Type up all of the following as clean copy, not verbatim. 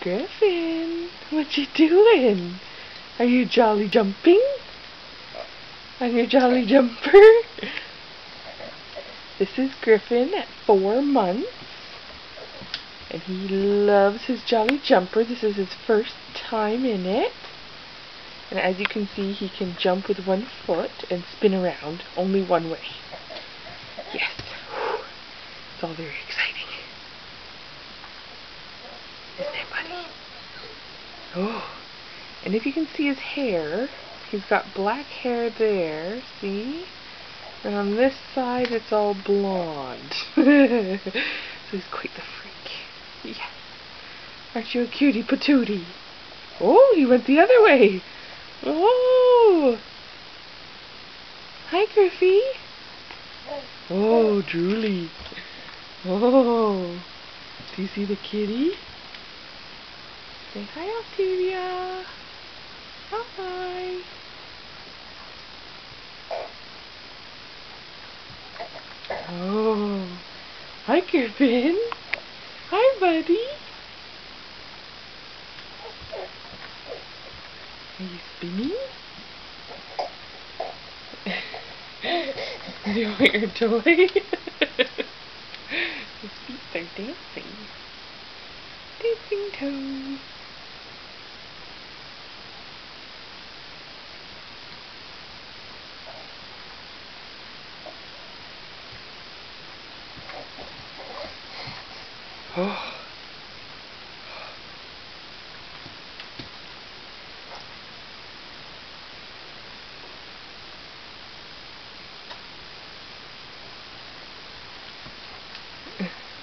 Griffin, what you doing? Are you jolly jumping on your jolly jumper? This is Griffin at 4 months, and he loves his jolly jumper. This is his first time in it. And as you can see, he can jump with one foot and spin around only one way. Yes. It's all very exciting. Isn't it, buddy? Oh. And if you can see his hair, he's got black hair there, see? And on this side, it's all blonde. So he's quite the freak. Yeah. Aren't you a cutie patootie? Oh, he went the other way. Oh! Hi, Griffy. Oh, drooly. Oh. Do you see the kitty? Say hi, Octavia. Hi. Oh. Hi, Griffin. Hi, buddy. Are you spinning? Do you want your toy? His feet are dancing. Dancing toes. Oh.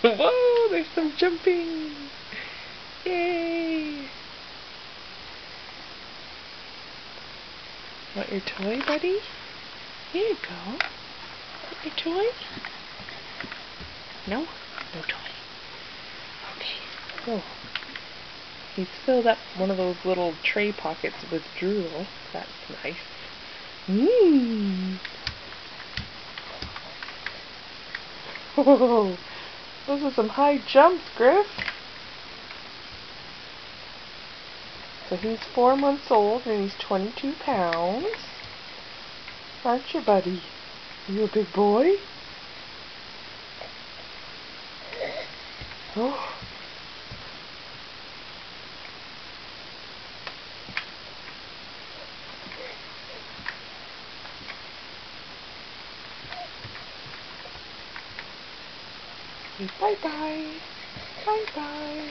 Whoa, there's some jumping. Yay. Want your toy, buddy? Here you go. Want your toy? No? No toy. Okay. Oh. He's filled up one of those little tray pockets with drool. That's nice. Mmm. Whoa. Those are some high jumps, Griff. So he's 4 months old and he's 22 pounds. Aren't you, buddy? Are you a big boy? Oh. Bye-bye. Bye-bye.